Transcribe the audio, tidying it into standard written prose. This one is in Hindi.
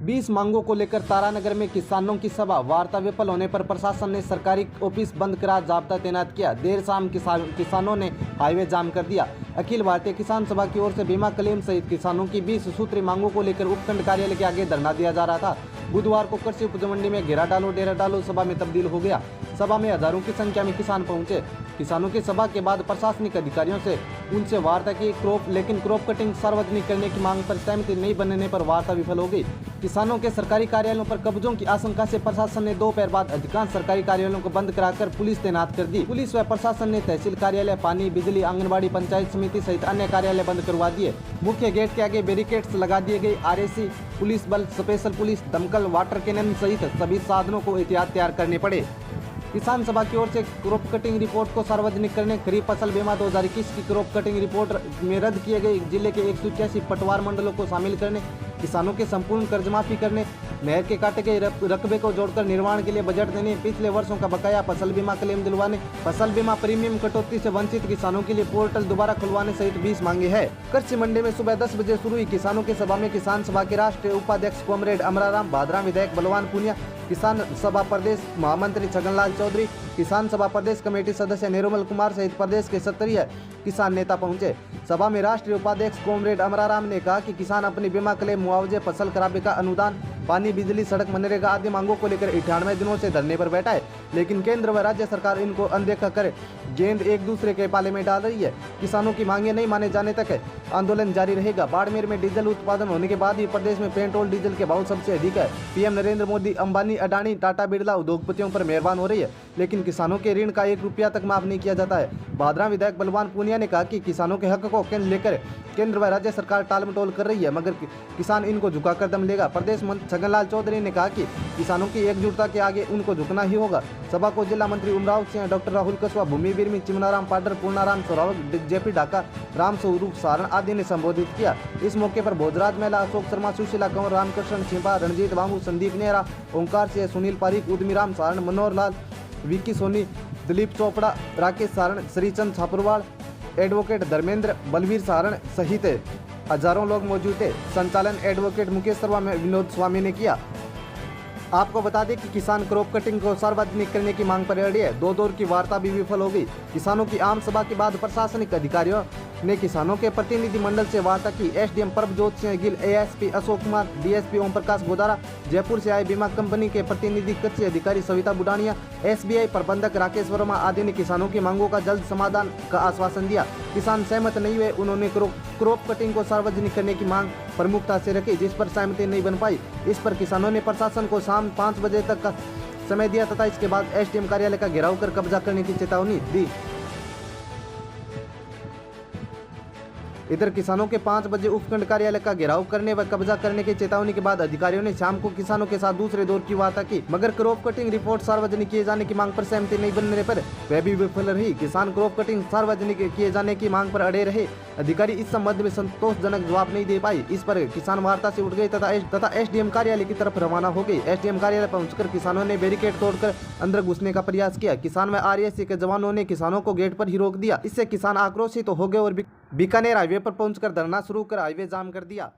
20 मांगों को लेकर तारानगर में किसानों की सभा, वार्ता विफल होने पर प्रशासन ने सरकारी ऑफिस बंद करा जाब्ता तैनात किया। देर शाम किसानों ने हाईवे जाम कर दिया। अखिल भारतीय किसान सभा की ओर से बीमा क्लेम सहित किसानों की 20 सूत्री मांगों को लेकर उपखंड कार्यालय के आगे धरना दिया जा रहा था। बुधवार को कृषि उपज मंडी में घेरा डालो डेरा डालो सभा में तब्दील हो गया। सभा में हजारों की संख्या में किसान पहुंचे। किसानों की सभा के बाद प्रशासनिक अधिकारियों से उनसे वार्ता की लेकिन क्रॉप कटिंग सार्वजनिक करने की मांग पर सहमति नहीं बनने पर वार्ता विफल हो गई। किसानों के सरकारी कार्यालयों पर कब्जों की आशंका से प्रशासन ने दोपहर बाद अधिकांश सरकारी कार्यालयों को बंद कराकर पुलिस तैनात कर दी। पुलिस व प्रशासन ने तहसील कार्यालय, पानी, बिजली, आंगनबाड़ी, पंचायत समिति सहित अन्य कार्यालय बंद करवा दिए। मुख्य गेट के आगे बैरिकेड्स लगा दिए गए। आरएसी, पुलिस बल, स्पेशल पुलिस, दमकल, वाटर कैनन सहित सभी साधनों को एहतियात तैयार करने पड़े। किसान सभा की ओर से क्रॉप कटिंग रिपोर्ट को सार्वजनिक करने, खरीफ फसल बीमा 2021 की क्रॉप कटिंग रिपोर्ट में रद्द किए गए जिले के 181 पटवार मंडलों को शामिल करने, किसानों के संपूर्ण कर्ज माफी करने, नहर के काटे गए रकबे को जोड़कर निर्माण के लिए बजट देने, पिछले वर्षों का बकाया फसल बीमा क्लेम दिलवाने, फसल बीमा प्रीमियम कटौती से वंचित किसानों के लिए पोर्टल दोबारा खुलवाने सहित 20 मांगे हैं। कृषि मंडी में सुबह 10 बजे शुरू हुई किसानों की सभा में किसान सभा के राष्ट्रीय उपाध्यक्ष कॉमरेड अमराराम भादरा, विधायक बलवान पूनिया, किसान सभा प्रदेश महामंत्री छगनलाल चौधरी, किसान सभा प्रदेश कमेटी सदस्य निर्मल कुमार सहित प्रदेश के 70 किसान नेता पहुंचे। सभा में राष्ट्रीय उपाध्यक्ष कॉमरेड अमराराम ने कहा कि किसान अपनी बीमा क्लेम, मुआवजे, फसल खराबे का अनुदान, पानी, बिजली, सड़क, मनरेगा आदि मांगों को लेकर 98 दिनों से धरने पर बैठा है, लेकिन केंद्र व राज्य सरकार इनको अनदेखा कर गेंद एक दूसरे के पाले में डाल रही है। किसानों की मांगे नहीं माने जाने तक आंदोलन जारी रहेगा। बाड़मेर में डीजल उत्पादन होने के बाद ही प्रदेश में पेट्रोल डीजल के भाव सबसे अधिक है। पीएम नरेंद्र मोदी, अंबानी, अडानी, टाटा, बिरला उद्योगपतियों पर मेहरबान हो रही है, लेकिन किसानों के ऋण का 1 रुपया तक माफ नहीं किया जाता है। भादरा विधायक बलवान पूनिया ने कहा कि किसानों के हक को लेकर केंद्र व राज्य सरकार टालमटोल कर रही है, मगर किसान इनको झुकाकर दम लेगा। प्रदेश मंत्री छगनलाल चौधरी ने कहा कि किसानों की एकजुटता के आगे उनको झुकना ही होगा। सभा को जिला मंत्री उमराव सिंह, डॉक्टर राहुल कसवा, भूमि बिरमी, चिमनाराम पाडर, पूर्णाराम सोरावत, जेपी ढाका, राम स्वरूप सारण आदि ने संबोधित किया। इस मौके पर भोजराज मेला, अशोक शर्मा, सुशीला कंवर, रामकृष्ण छिपा, रणजीत बाबू, संदीप नेहरा, ओंकार सिंह, सुनील पारिक, उदमीराम सारण, मनोहर लाल, विक्की सोनी, दिलीप चोपड़ा, राकेश सारण, श्रीचंद छापुरवाड़, एडवोकेट धर्मेंद्र, बलवीर सारण सहित हजारों लोग मौजूद थे। संचालन एडवोकेट मुकेश शर्मा में विनोद स्वामी ने किया। आपको बता दें कि किसान क्रॉप कटिंग को सार्वजनिक करने की मांग पर अड़े है। 2 दौर की वार्ता भी विफल हो गई। किसानों की आम सभा के बाद प्रशासनिक अधिकारियों ने किसानों के प्रतिनिधि मंडल से वार्ता की। SDM Prabhjot Singh Gill, ASP Ashok Kumar, DSP Om Prakash Godara, Jaipur से आए बीमा कंपनी के प्रतिनिधि कृषि अधिकारी सविता बुडानिया, एसबीआई प्रबंधक राकेश वर्मा आदि ने किसानों की मांगों का जल्द समाधान का आश्वासन दिया। किसान सहमत नहीं हुए। उन्होंने क्रॉप कटिंग को सार्वजनिक करने की मांग प्रमुखता से रखी, जिस पर सहमति नहीं बन पाई। इस पर किसानों ने प्रशासन को शाम 5 बजे तक का समय दिया तथा इसके बाद एसडीएम कार्यालय का घेराव कर कब्जा करने की चेतावनी दी। इधर किसानों के 5 बजे उपखंड कार्यालय का घेराव करने व कब्जा करने की चेतावनी के बाद अधिकारियों ने शाम को किसानों के साथ दूसरे दौर की वार्ता की, मगर क्रॉप कटिंग रिपोर्ट सार्वजनिक किए जाने की मांग पर सहमति नहीं बनने पर वह भी विफल रही। किसान क्रॉप कटिंग सार्वजनिक किए जाने की मांग पर अड़े रहे। अधिकारी इस संबंध में संतोषजनक जवाब नहीं दे पाई। इस पर किसान वार्ता से उठ गए तथा एसडीएम कार्यालय की तरफ रवाना हो गई। एसडीएम कार्यालय पहुंचकर किसानों ने बैरिकेड तोड़कर अंदर घुसने का प्रयास किया। किसान व आरएसी के जवानों ने किसानों को गेट पर ही रोक दिया। इससे किसान आक्रोशित हो गए और बीकानेर हाईवे पर पहुंचकर धरना शुरू कर हाईवे जाम कर दिया।